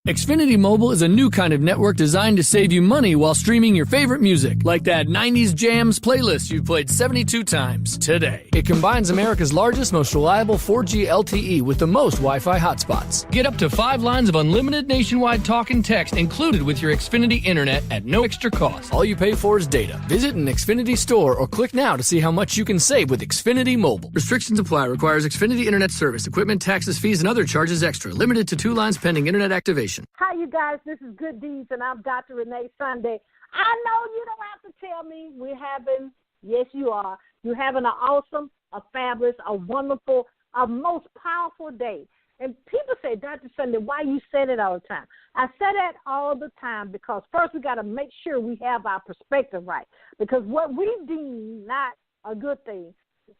Xfinity Mobile is a new kind of network designed to save you money while streaming your favorite music, like that 90s Jams playlist you've played 72 times today. It combines America's largest, most reliable 4G LTE with the most Wi-Fi hotspots. Get up to 5 lines of unlimited nationwide talk and text included with your Xfinity Internet at no extra cost. All you pay for is data. Visit an Xfinity store or click now to see how much you can save with Xfinity Mobile. Restrictions apply. Requires Xfinity Internet service. Equipment, taxes, fees, and other charges extra. Limited to 2 lines pending Internet activation. Hi, you guys. This is Good Deeds, and I'm Dr. Renee Sunday. I know you don't have to tell me we're having, yes, you are. You're having an awesome, a fabulous, a wonderful, a most powerful day. And people say, Dr. Sunday, why you say it all the time? I say that all the time because first we got to make sure we have our perspective right. Because what we deem not a good thing,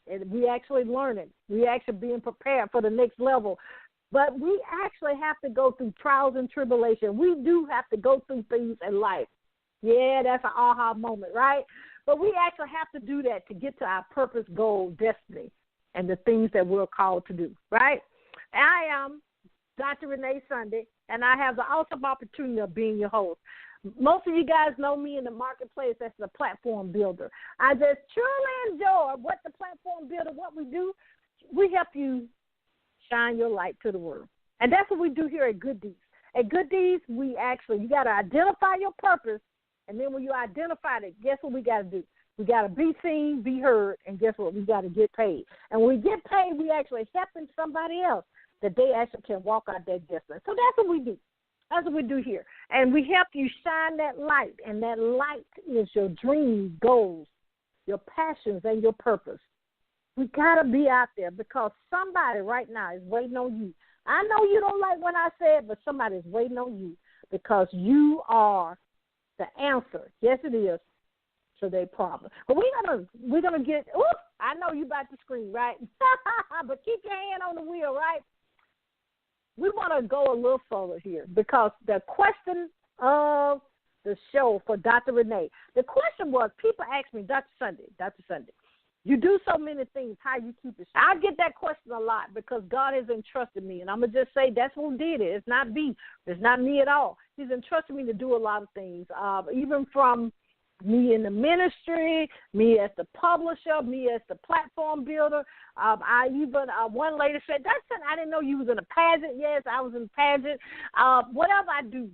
and we actually learn it. We actually being prepared for the next level. But we actually have to go through trials and tribulation. We do have to go through things in life. Yeah, that's an aha moment, right? But we actually have to do that to get to our purpose, goal, destiny, and the things that we're called to do, right? I am Dr. Renee Sunday, and I have the awesome opportunity of being your host. Most of you guys know me in the marketplace as the platform builder. I just truly enjoy what the platform builder, what we do. We help you shine your light to the world. And that's what we do here at Good Deeds. At Good Deeds, you got to identify your purpose, and then when you identify it, guess what we got to do? We got to be seen, be heard, and guess what? We got to get paid. And when we get paid, we actually helping somebody else that they actually can walk out their destiny. So that's what we do. That's what we do here. And we help you shine that light, and that light is your dreams, goals, your passions, and your purpose. We got to be out there because somebody right now is waiting on you. I know you don't like what I said, but somebody is waiting on you because you are the answer. Yes, it is, to their problem. But we're gonna get, I know you about to scream, right? But keep your hand on the wheel, right? We want to go a little further here because the question of the show for Dr. Renee, the question was, people ask me, Dr. Sunday, you do so many things, how you keep it? I get that question a lot because God has entrusted me, and I'm going to just say that's who did it. It's not me. It's not me at all. He's entrusted me to do a lot of things, even from me in the ministry, me as the publisher, me as the platform builder. One lady said, I didn't know you was in a pageant. Yes, I was in a pageant. Whatever I do,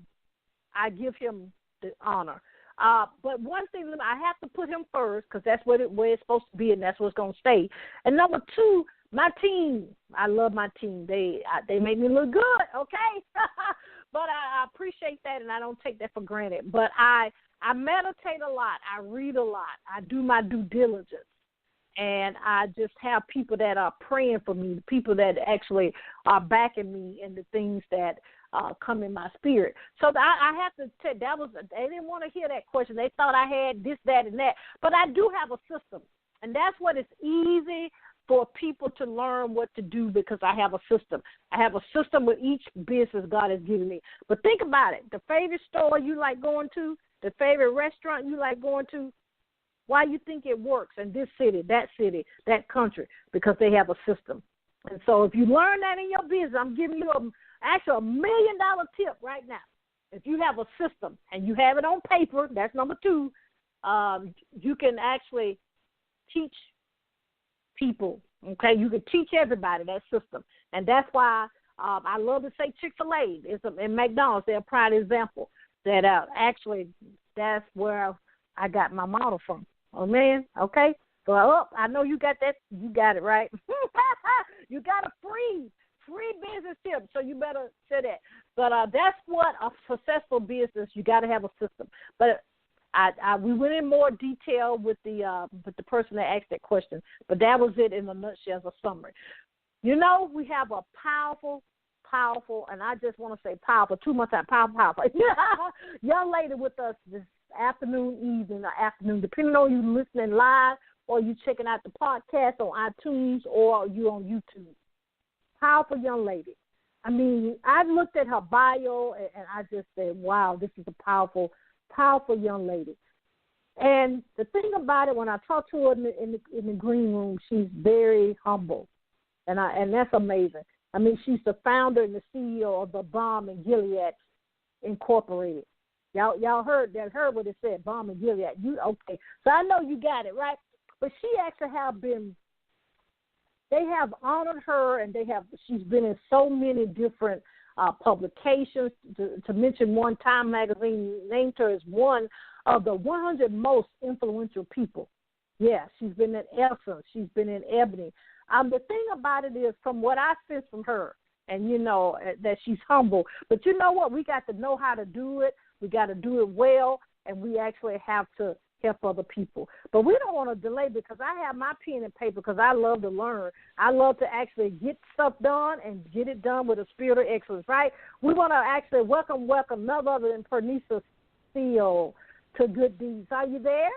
I give him the honor. But one thing, I have to put him first because that's where it's supposed to be, and that's where it's going to stay. And number two, my team. I love my team. They make me look good, okay? But I appreciate that, and I don't take that for granted. But I meditate a lot. I read a lot. I do my due diligence. And I just have people that are praying for me, people that actually are backing me in the things that come in my spirit. So I have to tell they didn't want to hear that question. They thought I had this, that, and that. But I do have a system, and that's what it's easy for people to learn what to do because I have a system. I have a system with each business God has given me. But think about it. The favorite store you like going to, the favorite restaurant you like going to, why you think it works in this city, that country? Because they have a system. And so if you learn that in your business, I'm giving you actually $1 million tip right now. If you have a system and you have it on paper, that's number two, you can actually teach people, okay? You can teach everybody that system. And that's why I love to say Chick-fil-A and McDonald's. They're a prime example that actually that's where I got my model from. Oh, man, okay? So I know you got that. You got it, right? You got a free business tip, so you better say that. But that's what a successful business, you got to have a system. But we went in more detail with the person that asked that question, but that was it in a nutshell as a summary. You know, we have a powerful, and I just want to say powerful, 2 months out, powerful, young lady with us this afternoon, depending on you listening live or you checking out the podcast on iTunes or you on YouTube. Powerful young lady. I mean, I looked at her bio and I just said, wow, this is a powerful young lady. And the thing about it, when I talked to her in the green room, she's very humble, and that's amazing. I mean, she's the founder and the CEO of the Balm and Gilead. Incorporated. Y'all heard what it said, Balm and Gilead. Okay? So I know you got it right. But she actually they have honored her, and she's been in so many different publications. To mention one, Time magazine named her as one of the 100 most influential people. Yeah, she's been in Essence. She's been in Ebony. The thing about it is, from what I sense from her, and that she's humble, but you know what? We got to know how to do it. We got to do it well, and we actually have to help other people. But we don't want to delay, because I have my pen and paper, because I love to learn. I love to actually get stuff done and get it done with a spirit of excellence, right? We want to actually welcome none other than pernessa-c-seele to Good Deeds. Are you there?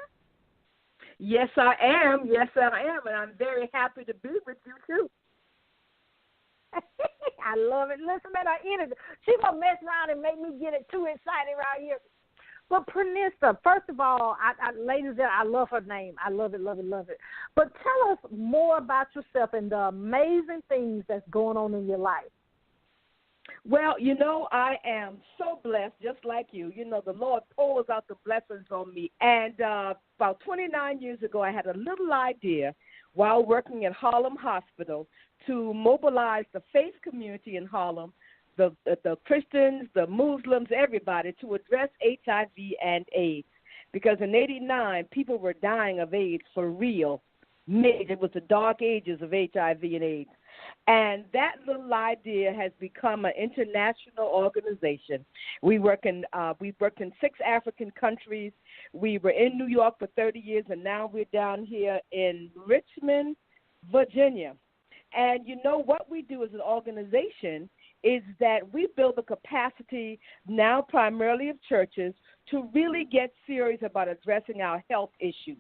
Yes, I am. And I'm very happy to be with you, too. I love it. Listen, man, she's going to mess around and make me get it too excited right here. But Pernessa, first of all, ladies, I love her name. I love it, love it, love it. But tell us more about yourself and the amazing things that's going on in your life. Well, I am so blessed, just like you. The Lord pours out the blessings on me. And about 29 years ago, I had a little idea while working at Harlem Hospital to mobilize the faith community in Harlem, the Christians, the Muslims, everybody, to address HIV and AIDS. Because in '89, people were dying of AIDS for real. It was the dark ages of HIV and AIDS. And that little idea has become an international organization. We work in 6 African countries. We were in New York for 30 years, and now we're down here in Richmond, Virginia. And what we do as an organization is that we build the capacity now primarily of churches to really get serious about addressing our health issues.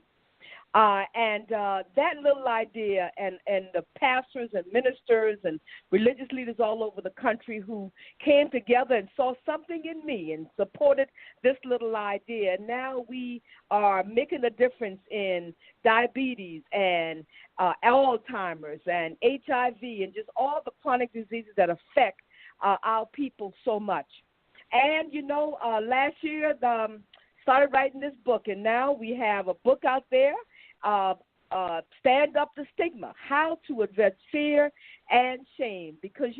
That little idea and the pastors and ministers and religious leaders all over the country who came together and saw something in me and supported this little idea. Now we are making a difference in diabetes and Alzheimer's and HIV and just all the chronic diseases that affect our people so much. And, last year started writing this book, and now we have a book out there, Stand Up to Stigma, How to Address Fear and Shame. Because,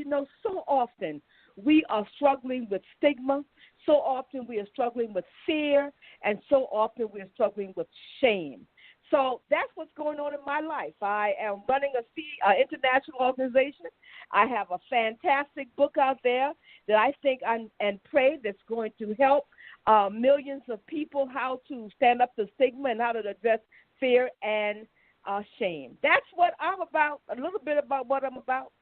so often we are struggling with stigma, so often we are struggling with fear, and so often we are struggling with shame. So that's what's going on in my life. I am running an international organization. I have a fantastic book out there that I think and pray that's going to help millions of people how to stand up to stigma and how to address fear and shame. That's what I'm about, a little bit about what I'm about.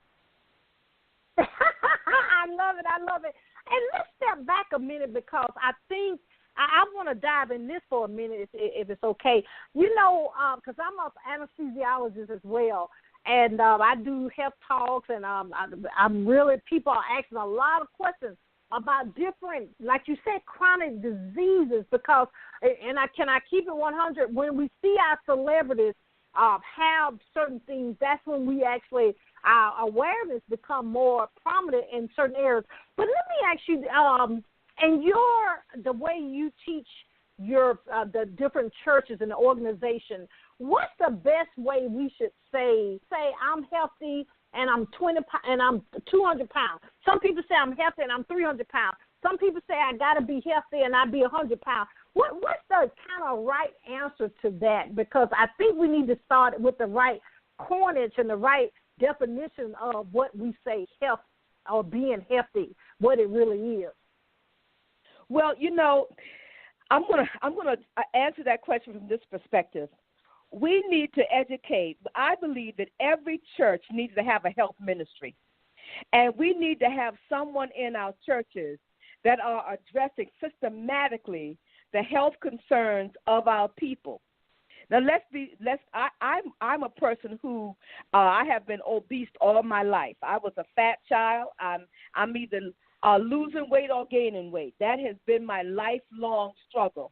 I love it. And let's step back a minute, because I think I want to dive in this for a minute, if it's okay. Because I'm an anesthesiologist as well, and I do health talks, and I'm really, people are asking a lot of questions about different, like you said, chronic diseases. Because, and can I keep it 100? When we see our celebrities have certain things, that's when we actually, our awareness become more prominent in certain areas. But let me ask you, and the way you teach your the different churches and the organization, what's the best way we should say I'm healthy and I'm 200 pounds? Some people say I'm healthy and I'm 300 pounds. Some people say I got to be healthy and I be 100 pounds. What's the kind of right answer to that? Because I think we need to start with the right coinage and the right definition of what we say health or being healthy, what it really is. Well, I'm gonna answer that question from this perspective. We need to educate. I believe that every church needs to have a health ministry, and we need to have someone in our churches that are addressing systematically the health concerns of our people. Now, I'm a person who I have been obese all my life. I was a fat child. I'm either losing weight or gaining weight. That has been my lifelong struggle.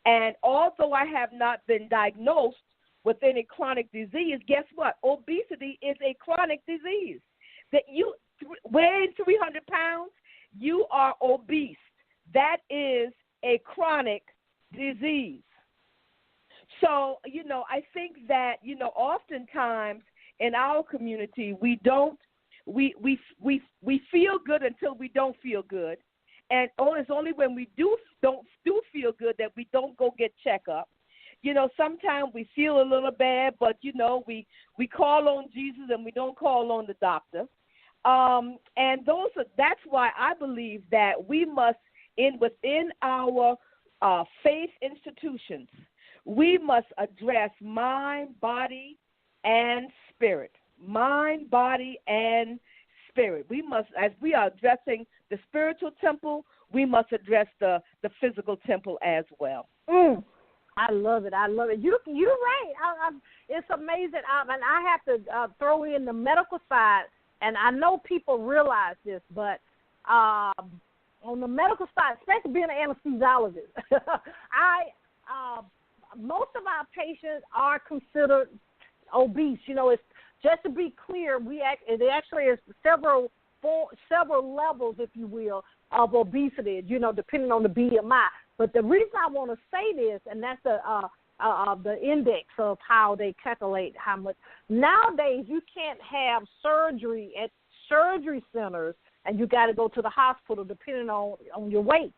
And although I have not been diagnosed with any chronic disease, guess what? Obesity is a chronic disease. That you weighing 300 pounds, you are obese. that is a chronic disease. So, I think that, oftentimes in our community, we feel good until we don't feel good. And it's only when we don't feel good that we don't go get checkup. Sometimes we feel a little bad, but, we call on Jesus and we don't call on the doctor. And that's why I believe that we must, within our faith institutions, we must address mind, body, and spirit. Mind, body, and spirit. We must, as we are addressing the spiritual temple, we must address the physical temple as well. I love it. You're right. It's amazing. And I have to throw in the medical side, and I know people realize this, but on the medical side, especially being an anesthesiologist, most of our patients are considered obese. It's just to be clear, it actually is several levels, if you will, of obesity, depending on the BMI. But the reason I want to say this, and that's the index of how they calculate how much. Nowadays, you can't have surgery at surgery centers, and you got to go to the hospital depending on your weight.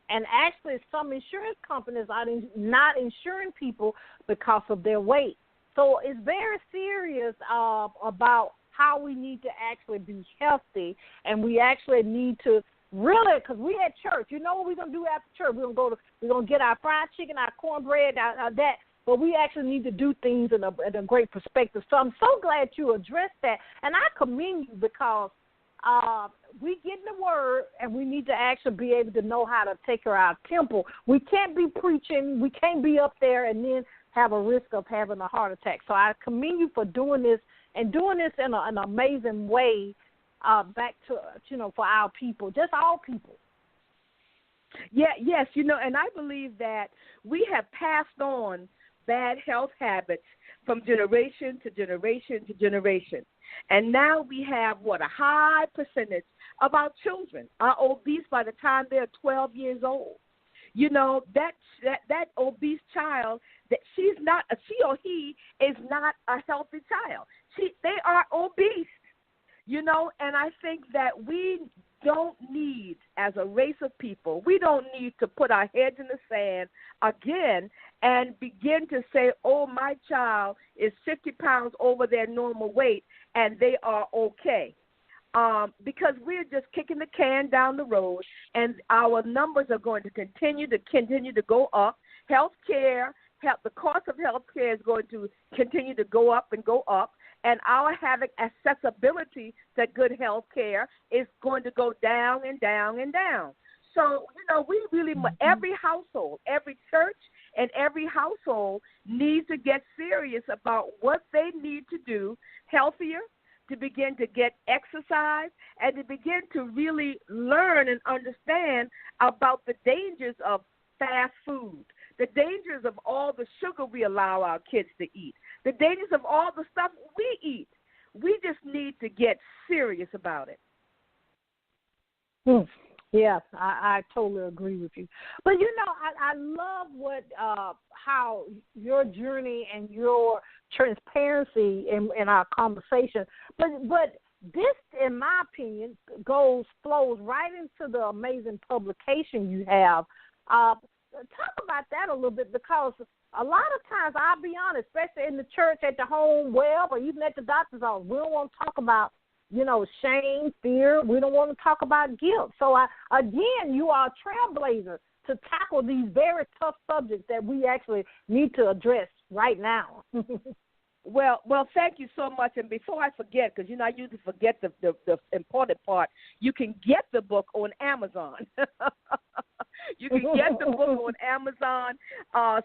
And actually, some insurance companies are not insuring people because of their weight. So it's very serious about how we need to actually be healthy, and we actually need to really, because we at church, what we're going to do after church? We're going to get our fried chicken, our cornbread, that, but we actually need to do things in a great perspective. So I'm so glad you addressed that, and I commend you because we get in the word, and we need to actually be able to know how to take care of our temple. We can't be preaching. We can't be up there and then have a risk of having a heart attack. So I commend you for doing this and doing this in an amazing way back to, for our people, just all people. Yeah, yes, and I believe that we have passed on bad health habits from generation to generation to generation. And now we have, a high percentage of our children are obese by the time they're 12 years old. That obese child, that she or he is not a healthy child. They are obese, and I think that we don't need, as a race of people, we don't need to put our heads in the sand again and begin to say, oh, my child is 50 pounds over their normal weight and they are okay. Because we're just kicking the can down the road, and our numbers are going to continue to go up. The cost of health care is going to continue to go up and go up, and our having accessibility to good health care is going to go down and down and down. So, we really, every household, every church, and every household needs to get serious about what they need to do healthier, to begin to get exercise, and to begin to really learn and understand about the dangers of fast food, the dangers of all the sugar we allow our kids to eat, the dangers of all the stuff we eat. We just need to get serious about it. Yeah, I totally agree with you. But, I love how your journey and your transparency in our conversation. But this, in my opinion, flows right into the amazing publication you have. Talk about that a little bit, because a lot of times, I'll be honest, especially in the church, at the home, or even at the doctor's office, we don't want to talk about shame, fear. We don't want to talk about guilt. So, again, you are a trailblazer to tackle these very tough subjects that we actually need to address right now. Well, thank you so much. And before I forget, because, I usually forget the important part, you can get the book on Amazon. You can get the book on Amazon.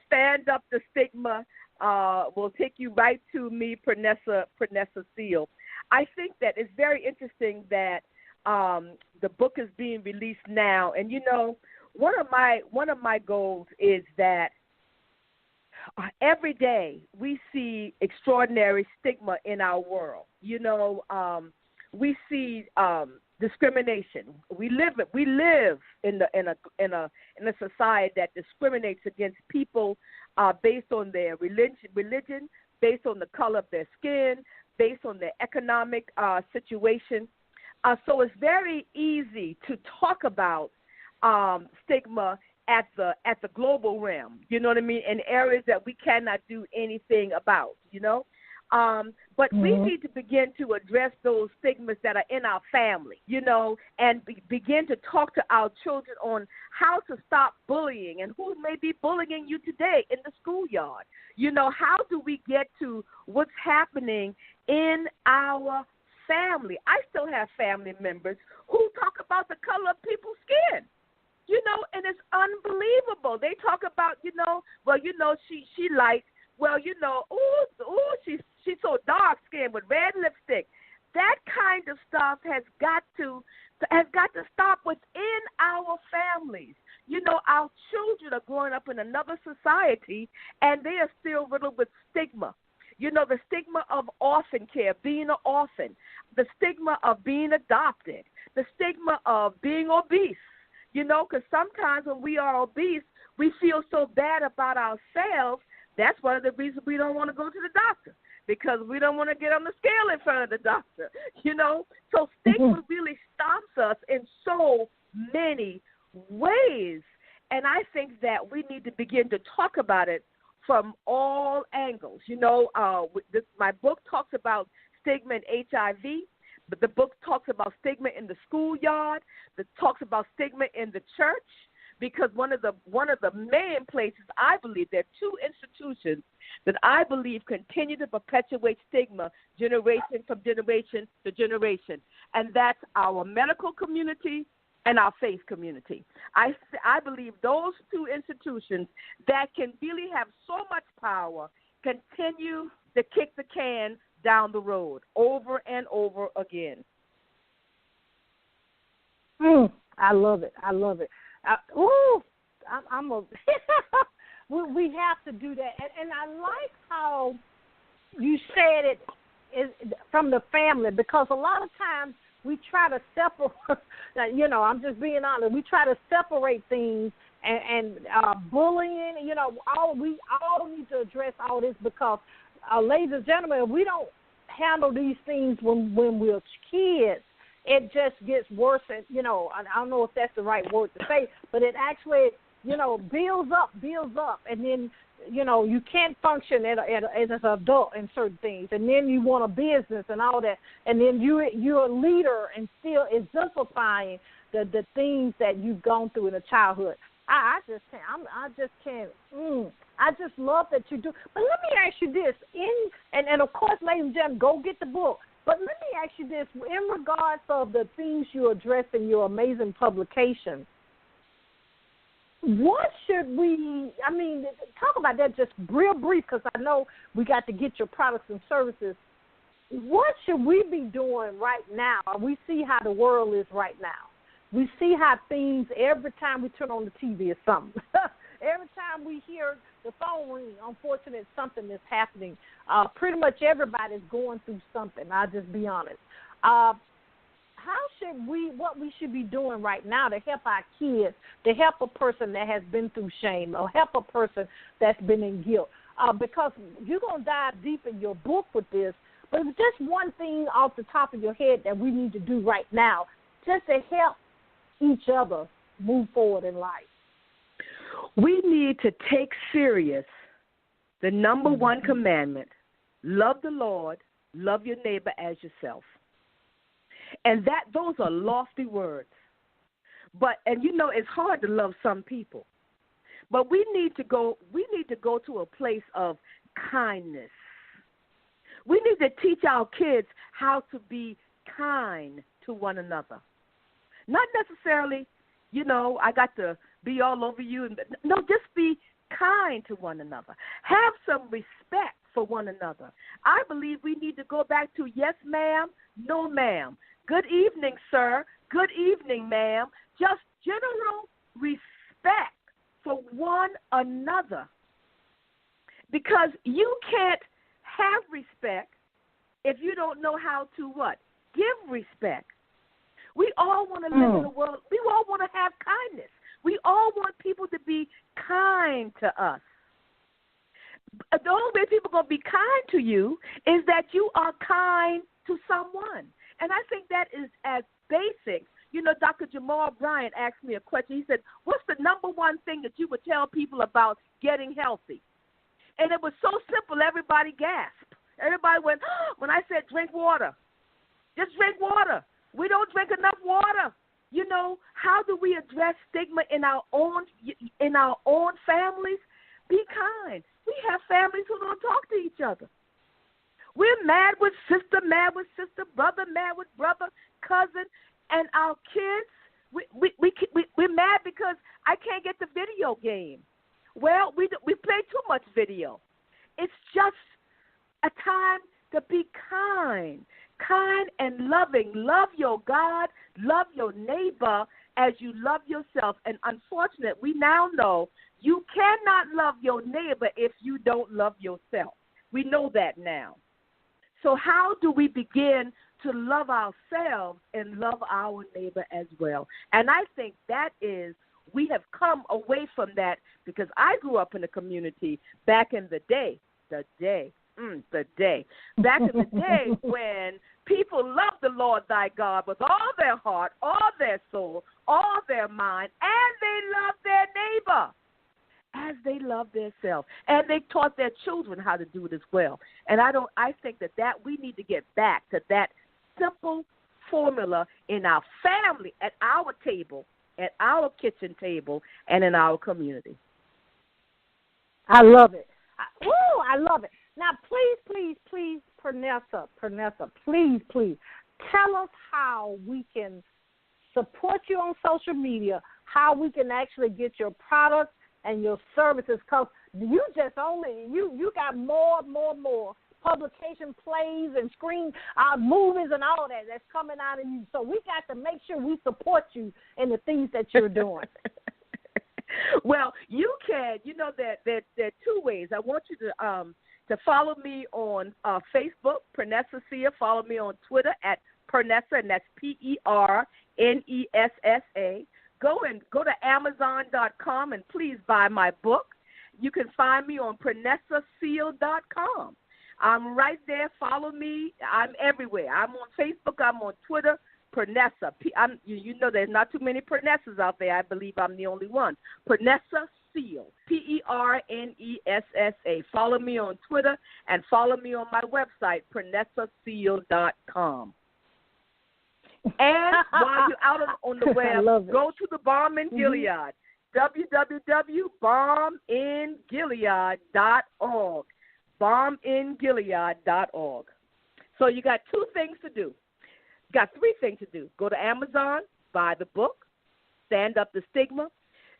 Stand Up the Stigma will take you right to me, pernessa-c-seele. I think that it's very interesting that the book is being released now. And, one of my goals is that every day we see extraordinary stigma in our world. We see discrimination. We live in a society that discriminates against people based on their religion, based on the color of their skin, based on their economic situation. So it's very easy to talk about stigma at the global realm. You know what I mean? In areas that we cannot do anything about. You know. But we need to begin to address those stigmas that are in our family, you know, and begin to talk to our children on how to stop bullying and who may be bullying you today in the schoolyard. You know, how do we get to what's happening in our family? I still have family members who talk about the color of people's skin. You know, and it's unbelievable. They talk about, you know, well, you know, she light. Well, you know, she's so dark skinned with red lipstick. That kind of stuff has got to stop within our families. You know, our children are growing up in another society, and they are still riddled with stigma. You know, the stigma of orphan care, being an orphan, the stigma of being adopted, the stigma of being obese. You know, because sometimes when we are obese, we feel so bad about ourselves. That's one of the reasons we don't want to go to the doctor, because we don't want to get on the scale in front of the doctor, you know. So stigma really stops us in so many ways. And I think that we need to begin to talk about it from all angles. You know, my book talks about stigma and HIV, but the book talks about stigma in the schoolyard. It talks about stigma in the church. Because one of the main places, I believe, there are two institutions that I believe continue to perpetuate stigma generation from generation to generation, and that's our medical community and our faith community. I believe those two institutions that can really have so much power continue to kick the can down the road over and over again. I love it. I love it. We have to do that, and I like how you said it from the family, because a lot of times we try to separate. You know, I'm just being honest. We try to separate things, and bullying. You know, we all need to address all this, because, ladies and gentlemen, we don't handle these things when we're kids. It just gets worse, and, you know, I don't know if that's the right word to say, but it actually, you know, builds up, and then, you know, you can't function as an adult in certain things, and then you want a business and all that, and then you're a leader and still exemplifying the things that you've gone through in the childhood. I just love that you do. But let me ask you this, and of course, ladies and gentlemen, go get the book. But let me ask you this, in regards of the things you address in your amazing publication, what should we, talk about that just real brief, because I know we got to get your products and services. What should we be doing right now? We see how the world is right now. We see how things, every time we turn on the TV or something. Every time we hear the phone ring, unfortunately, something is happening. Pretty much everybody's going through something. I'll just be honest. What we should be doing right now to help our kids, to help a person that has been through shame, or help a person that's been in guilt? Because you're going to dive deep in your book with this, but just one thing off the top of your head that we need to do right now, just to help each other move forward in life. We need to take serious the number one commandment: love the Lord, love your neighbor as yourself. And those are lofty words. And you know, it's hard to love some people. But we need to go to a place of kindness. We need to teach our kids how to be kind to one another. Not necessarily, you know, I got to be all over you. No, just be kind to one another. Have some respect for one another. I believe we need to go back to yes, ma'am, no, ma'am. Good evening, sir. Good evening, ma'am. Just general respect for one another. Because you can't have respect if you don't know how to what? Give respect. We all want to live in a world. We all want to have kindness. We all want people to be kind to us. The only way people are going to be kind to you is that you are kind to someone. And I think that is as basic. You know, Dr. Jamal Bryant asked me a question. He said, what's the number one thing that you would tell people about getting healthy? And it was so simple, everybody gasped. Everybody went, when I said drink water, just drink water. We don't drink enough water. You know, how do we address stigma in our own families? Be kind. We have families who don't talk to each other. We're mad with sister, brother, mad with brother, cousin, and our kids. We're mad because I can't get the video game. Well, we play too much video. It's just a time to be kind and loving. Love your God, love your neighbor as you love yourself. And unfortunately, we now know you cannot love your neighbor if you don't love yourself. We know that now. So how do we begin to love ourselves and love our neighbor as well? And I think that is, we have come away from that because I grew up in a community back in the day back in the day when people loved the Lord thy God with all their heart, all their soul, all their mind, and they loved their neighbor as they loved themselves. And they taught their children how to do it as well. And I think that we need to get back to that simple formula in our family, at our table, at our kitchen table, and in our community. I love it. I love it. Now, please, Pernessa, please, tell us how we can support you on social media, how we can actually get your products and your services, because you just you got more publication plays and screen movies and all that's coming out of you. So we got to make sure we support you in the things that you're doing. Well, you can. You know that there are two ways. I want you to follow me on Facebook, pernessa-c-seele. Follow me on Twitter at Pernessa, and that's Pernessa. Go to Amazon.com and please buy my book. You can find me on pernessa-c-seele.com. I'm right there. Follow me. I'm everywhere. I'm on Facebook. I'm on Twitter. Pernessa. You know there's not too many Pernessas out there. I believe I'm the only one. Pernessa-c-seele. Pernessa. Follow me on Twitter and follow me on my website, pernessa-c-seele.com. And while you're out on the web, go to the Balm in Gilead, www.balmingilead.org, balmingilead.org. So you got two things to do. Got three things to do. Go to Amazon, buy the book, Stand Up to Stigma.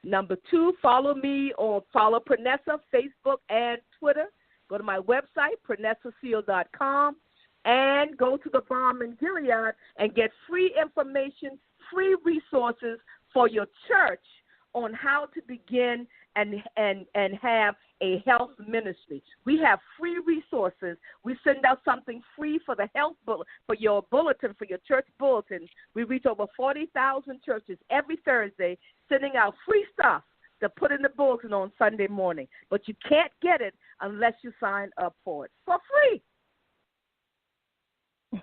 Number two, follow me or follow Pernessa, Facebook and Twitter. Go to my website, pernessa-c-seele.com, and go to the Balm in Gilead and get free information, free resources for your church on how to begin and have a health ministry. We have free resources. We send out something free for the health for your bulletin, for your church bulletin. We reach over 40,000 churches every Thursday, sending out free stuff to put in the bulletin on Sunday morning. But you can't get it unless you sign up for it for free.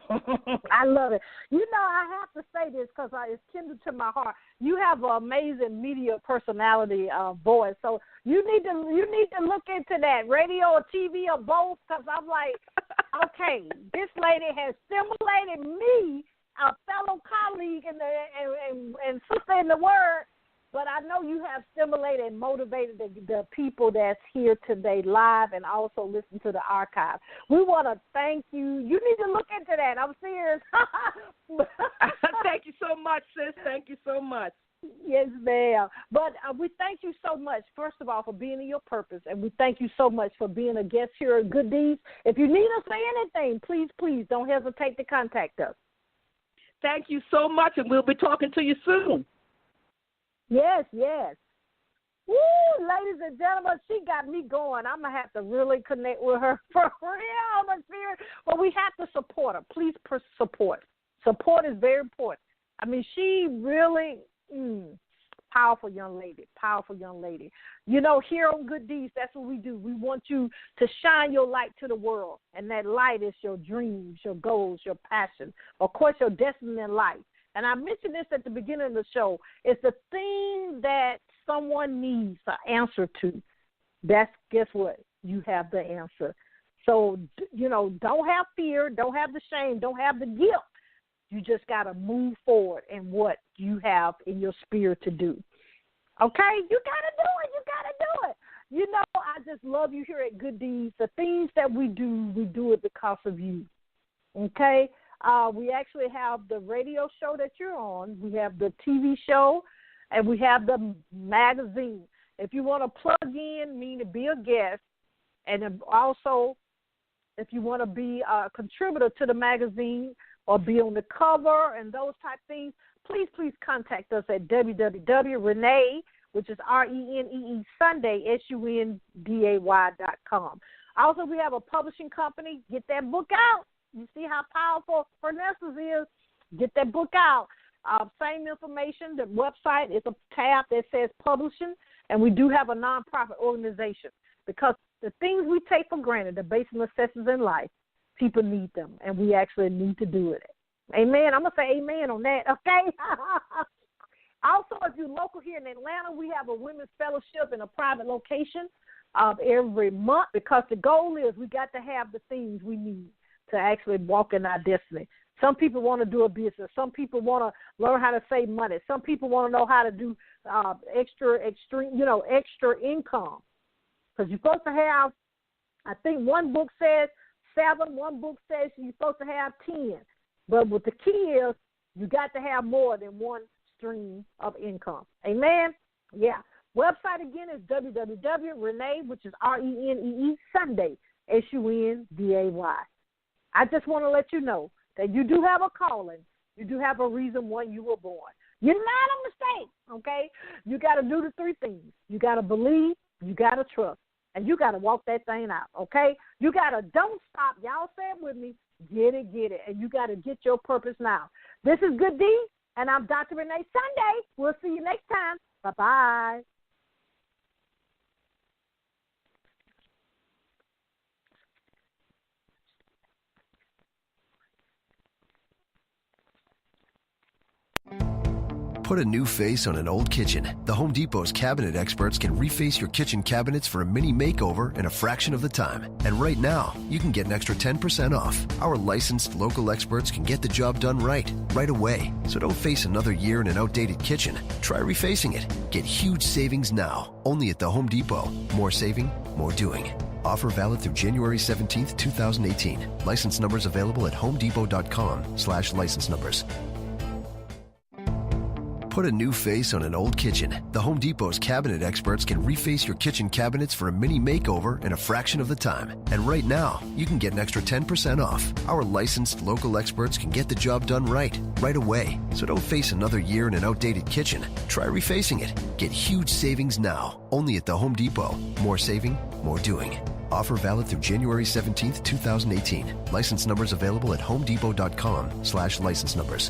I love it. You know, I have to say this because it's kindred to my heart. You have an amazing media personality voice, so you need to look into that, radio or TV or both. Because I'm like, okay, this lady has stimulated me, a fellow colleague and sister in the Word. But I know you have stimulated and motivated the people that's here today live and also listen to the archive. We want to thank you. You need to look into that. I'm serious. Thank you so much, sis. Thank you so much. Yes, ma'am. But we thank you so much, first of all, for being in your purpose, and we thank you so much for being a guest here at Good Deeds. If you need us for anything, please don't hesitate to contact us. Thank you so much, and we'll be talking to you soon. Yes. Woo, ladies and gentlemen, she got me going. I'm going to have to really connect with her for real on the spirit. But we have to support her. Please support. Support is very important. I mean, she really, powerful young lady, powerful young lady. You know, here on Good Deeds, that's what we do. We want you to shine your light to the world, and that light is your dreams, your goals, your passion, of course, your destiny in life. And I mentioned this at the beginning of the show. It's the thing that someone needs an answer to. Guess what? You have the answer. So, you know, don't have fear, don't have the shame, don't have the guilt. You just got to move forward in what you have in your spirit to do. Okay? You got to do it. You got to do it. You know, I just love you here at Good Deeds. The things that we do it because of you. Okay? We actually have the radio show that you're on. We have the TV show, and we have the magazine. If you want to plug in, mean to be a guest, and also if you want to be a contributor to the magazine or be on the cover and those type things, please contact us at www.renee, which is RENEE Sunday, SUNDAY.com. Also, we have a publishing company. Get that book out. You see how powerful Pernessa is? Get that book out. Same information. The website is a tab that says publishing, and we do have a nonprofit organization because the things we take for granted, the basic necessities in life, people need them, and we actually need to do it. Amen. I'm going to say amen on that, okay? Also, if you're local here in Atlanta, we have a women's fellowship in a private location every month because the goal is we got to have the things we need to actually walk in our destiny. Some people want to do a business. Some people want to learn how to save money. Some people want to know how to do extra income. Because you're supposed to have, I think one book says 7, one book says you're supposed to have 10. But what the key is, you got to have more than one stream of income. Amen? Yeah. Website again is www.renee, which is RENEE Sunday, SUNDAY. I just want to let you know that you do have a calling. You do have a reason why you were born. You're not a mistake, okay? You got to do the 3 things. You got to believe, you got to trust, and you got to walk that thing out, okay? You got to don't stop. Y'all say it with me. Get it, and you got to get your purpose now. This is Good D, and I'm Dr. Renee Sunday. We'll see you next time. Bye-bye. Put a new face on an old kitchen. The Home Depot's cabinet experts can reface your kitchen cabinets for a mini makeover in a fraction of the time. And right now, you can get an extra 10% off. Our licensed local experts can get the job done right away. So don't face another year in an outdated kitchen. Try refacing it. Get huge savings now, only at the Home Depot. More saving, more doing. Offer valid through January 17th, 2018. License numbers available at homedepot.com/license numbers. Put a new face on an old kitchen. The Home Depot's cabinet experts can reface your kitchen cabinets for a mini makeover in a fraction of the time. And right now, you can get an extra 10% off. Our licensed local experts can get the job done right away. So don't face another year in an outdated kitchen. Try refacing it. Get huge savings now, only at the Home Depot. More saving, more doing. Offer valid through January 17th, 2018. License numbers available at homedepot.com/license numbers.